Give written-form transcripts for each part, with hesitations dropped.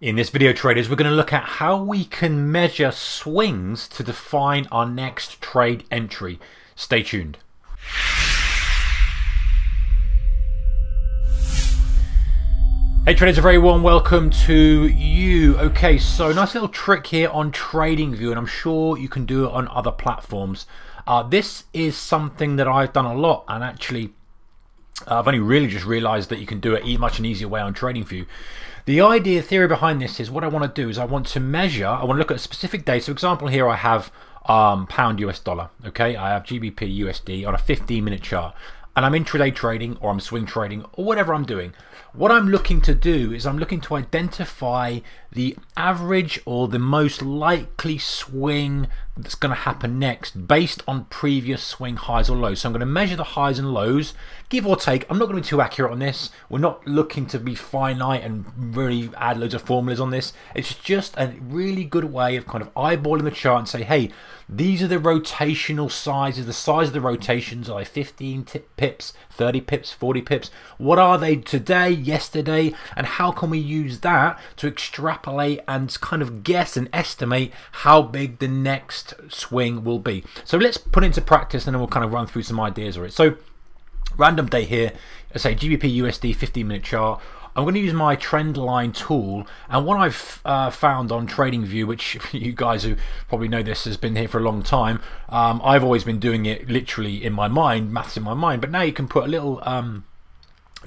In this video, traders, we're going to look at how we can measure swings to define our next trade entry. Stay tuned. Hey traders, a very warm welcome to you. Okay, so nice little trick here on TradingView, and I'm sure you can do it on other platforms. This is something that I've done a lot, and actually I've only really just realized that you can do it much an easier way on TradingView. The theory behind this is what I want to do is I want to measure, I want to look at a specific day. So for example, here I have pound US dollar, okay? I have GBP USD on a 15-minute chart, and I'm intraday trading or I'm swing trading or whatever I'm doing. What I'm looking to do is I'm looking to identify the average or the most likely swing that's going to happen next based on previous swing highs or lows. So I'm going to measure the highs and lows, give or take. I'm not going to be too accurate on this. We're not looking to be finite and really add loads of formulas on this. It's just a really good way of kind of eyeballing the chart and say, hey, these are the rotational sizes. The size of the rotations are like 15 pips, 30 pips, 40 pips. What are they today, yesterday, and how can we use that to extrapolate and kind of guess and estimate how big the next swing will be? So let's put it into practice and then we'll kind of run through some ideas of it. So random day here, let's say GBP USD 15-minute chart. I'm going to use my trend line tool, and what I've found on TradingView, which you guys who probably know this has been here for a long time, I've always been doing it literally in my mind, maths in my mind, but now you can put a little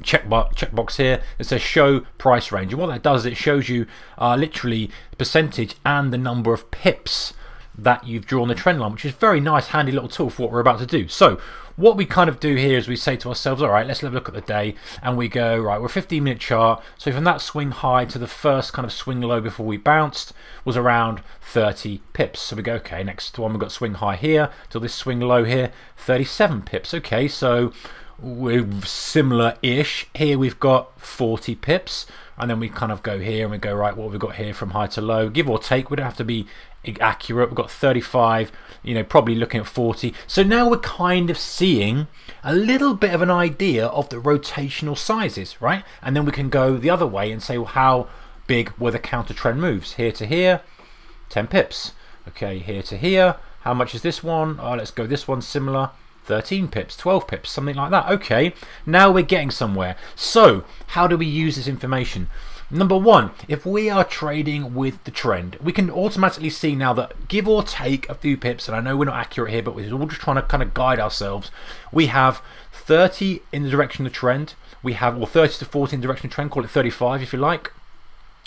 checkbox here that says show price range, and what that does is it shows you literally percentage and the number of pips that you've drawn the trend line, which is a very nice handy little tool for what we're about to do. So what we kind of do here is we say to ourselves, all right, let's have a look at the day, and we go, right, we're a 15-minute chart, so from that swing high to the first kind of swing low before we bounced was around 30 pips. So we go, okay, next one we've got swing high here till this swing low here, 37 pips. Okay, so we're similar-ish. Here we've got 40 pips, and then we kind of go here and we go, right, what have we got here from high to low, give or take. We don't have to be accurate. We've got 35, you know, probably looking at 40. So now we're kind of seeing a little bit of an idea of the rotational sizes, right? And then we can go the other way and say, well, how big were the counter trend moves? Here to here, 10 pips. Okay, here to here, how much is this one? Oh, let's go this one, similar, 13 pips, 12 pips, something like that. Okay, now we're getting somewhere. So how do we use this information? Number one, if we are trading with the trend, we can automatically see now that give or take a few pips, and I know we're not accurate here, but we're all just trying to kind of guide ourselves. We have 30 in the direction of the trend. We have, well, 30 to 40 in the direction of the trend, call it 35 if you like.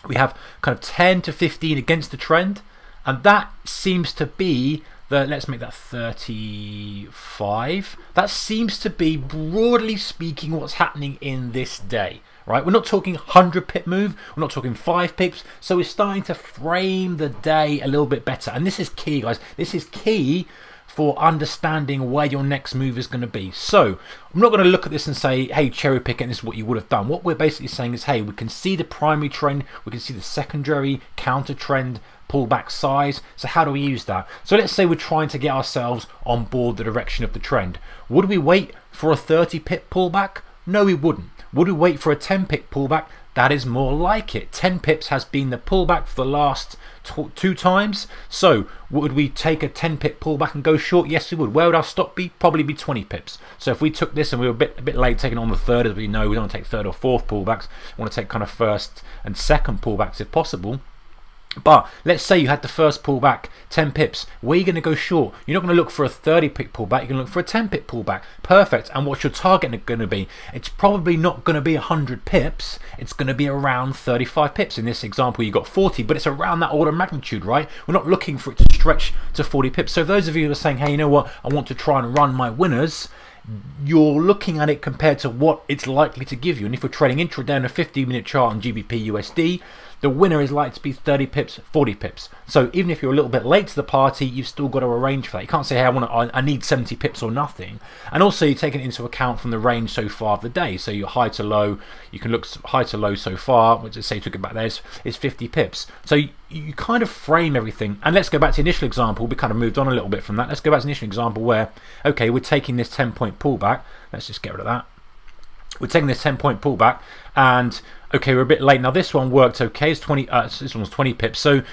We have kind of 10 to 15 against the trend, and that seems to be let's make that 35. That seems to be, broadly speaking, what's happening in this day, right? We're not talking 100 pip move, we're not talking 5 pips, so we're starting to frame the day a little bit better. And this is key, guys. This is key for understanding where your next move is going to be. So I'm not going to look at this and say, hey, cherry pick it, and this is what you would have done. What we're basically saying is, hey, we can see the primary trend, we can see the secondary counter trend pullback size. So how do we use that? So let's say we're trying to get ourselves on board the direction of the trend. Would we wait for a 30 pip pullback? No, we wouldn't. Would we wait for a 10 pip pullback? That is more like it. 10 pips has been the pullback for the last 2 times. So would we take a 10 pip pullback and go short? Yes, we would. Where would our stop be? Probably be 20 pips. So if we took this and we were a bit late taking on the third, as we know, we don't want to take third or fourth pullbacks. We want to take kind of first and second pullbacks if possible. But let's say you had the first pullback, 10 pips. Where are you going to go short? You're not going to look for a 30 pip pullback. You're going to look for a 10 pip pullback. Perfect. And what's your target going to be? It's probably not going to be 100 pips. It's going to be around 35 pips. In this example, you got 40, but it's around that order of magnitude, right? We're not looking for it to stretch to 40 pips. So those of you who are saying, hey, you know what? I want to try and run my winners, you're looking at it compared to what it's likely to give you. And if we're trading intraday on a 15-minute chart on GBP USD, the winner is likely to be 30 pips, 40 pips. So even if you're a little bit late to the party, you've still got to arrange for that. You can't say, hey, I need 70 pips or nothing. And also you're taking it into account from the range so far of the day. So your high to low, you can look high to low so far, which say took it back there, is 50 pips. So you kind of frame everything. And let's go back to the initial example. We kind of moved on a little bit from that. Let's go back to the initial example where, okay, we're taking this 10-point pullback. Let's just get rid of that. We're taking this 10-point pullback, and Okay, we're a bit late. Now this one worked okay. It's 20. This one was 20 pips. So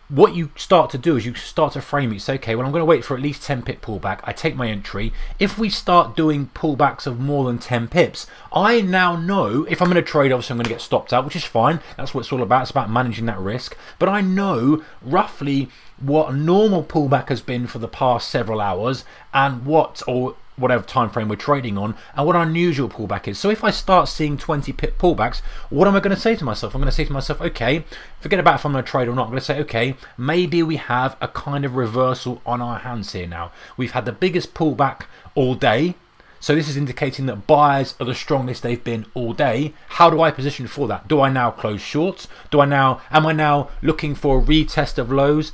what you start to do is you start to frame it. You say, okay, well, I'm going to wait for at least 10 pip pullback. I take my entry. If we start doing pullbacks of more than 10 pips, I now know if I'm going to trade, obviously I'm going to get stopped out, which is fine. That's what it's all about. It's about managing that risk. But I know roughly what a normal pullback has been for the past several hours and what, or whatever time frame we're trading on, and what our unusual pullback is. So if I start seeing 20 pip pullbacks, what am I going to say to myself? I'm going to say to myself, okay, forget about if I'm going to trade or not. I'm going to say, okay, maybe we have a kind of reversal on our hands here now. We've had the biggest pullback all day, so this is indicating that buyers are the strongest they've been all day. How do I position for that? Do I now close shorts? Am I now looking for a retest of lows?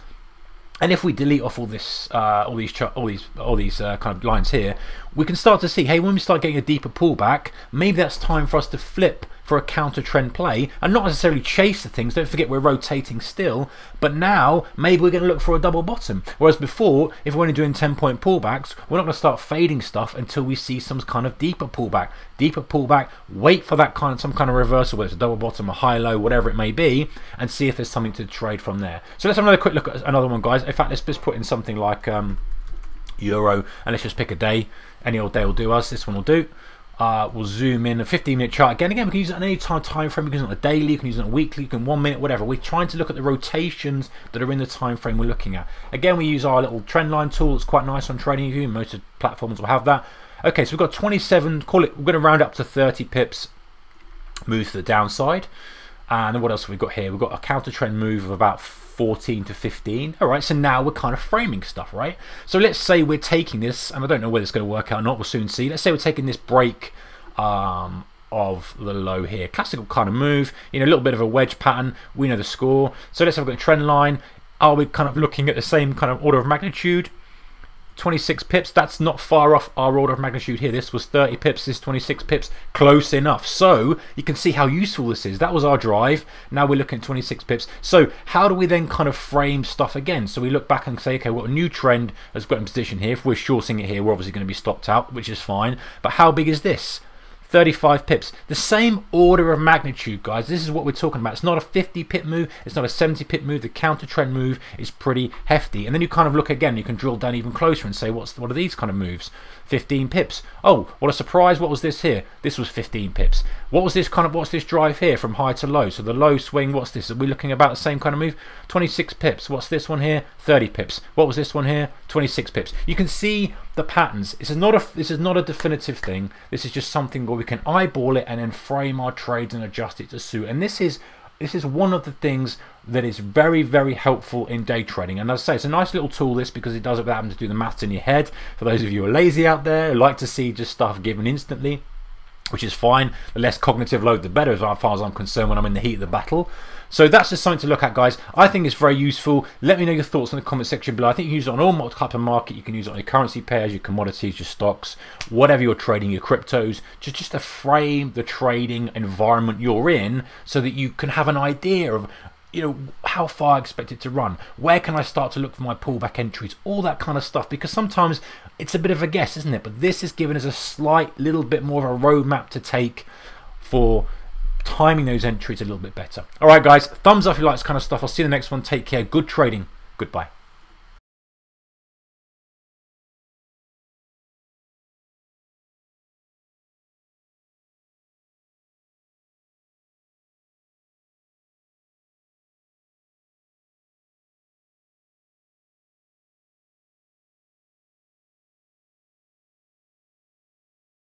And if we delete off all this, all these kind of lines here, we can start to see, hey, when we start getting a deeper pullback, maybe that's time for us to flip for a counter trend play and not necessarily chase the things. Don't forget we're rotating still, but now maybe we're going to look for a double bottom. Whereas before, if we're only doing 10-point pullbacks, we're not going to start fading stuff until we see some kind of deeper pullback. Wait for that some kind of reversal, whether it's a double bottom, a high low, whatever it may be, and see if there's something to trade from there. So let's have another quick look at another one, guys. In fact, let's just put in something like Euro, and let's just pick a day. Any old day will do us. This one will do. We'll zoom in a 15-minute chart. Again, we can use it on any time frame. You can use it on a daily, you can use it on a weekly, you can 1 minute, whatever. We're trying to look at the rotations that are in the time frame we're looking at. Again, we use our little trend line tool. It's quite nice on TradingView. Most of the platforms will have that. Okay, so we've got 27, call it, we're going to round up to 30 pips, move to the downside. And then what else have we got here? We've got a counter trend move of about 14 to 15. All right, so now we're kind of framing stuff, right? So let's say we're taking this, and I don't know whether it's going to work out or not, we'll soon see. Let's say we're taking this break of the low here. Classical kind of move, you know, a little bit of a wedge pattern. We know the score. So let's have a look at a trend line. Are we kind of looking at the same kind of order of magnitude? 26 pips, that's not far off our order of magnitude here. This was 30 pips, this 26 pips, close enough. So you can see how useful this is. That was our drive. Now we're looking at 26 pips. So how do we then kind of frame stuff again? So we look back and say, okay, what a new trend has got in position here. If we're shorting it here, we're obviously going to be stopped out, which is fine. But how big is this? 35 pips. The same order of magnitude, guys. This is what we're talking about. It's not a 50 pip move. It's not a 70 pip move. The counter trend move is pretty hefty. And then you kind of look again. You can drill down even closer and say, what are these kind of moves? 15 pips. Oh, what a surprise. What was this here? This was 15 pips. What's this drive here from high to low? So the low swing, what's this? Are we looking about the same kind of move? 26 pips. What's this one here? 30 pips. What was this one here? 26 pips. You can see the patterns. This is not a definitive thing. This is just something where we can eyeball it and then frame our trades and adjust it to suit. And this is one of the things that is very, very helpful in day trading. And as I say, it's a nice little tool, this, because it does it without having to do the maths in your head. For those of you who are lazy out there, who like to see just stuff given instantly, which is fine. The less cognitive load, the better, as far as I'm concerned, when I'm in the heat of the battle. So that's just something to look at, guys. I think it's very useful. Let me know your thoughts in the comment section below. I think you can use it on all type of market. You can use it on your currency pairs, your commodities, your stocks, whatever you're trading, your cryptos, just to frame the trading environment you're in, so that you can have an idea of, you know, how far I expect it to run. Where can I start to look for my pullback entries? All that kind of stuff, because sometimes it's a bit of a guess, isn't it? But this is giving us a slight little bit more of a roadmap to take for timing those entries a little bit better. All right, guys, thumbs up if you like this kind of stuff. I'll see you in the next one. Take care. Good trading. Goodbye.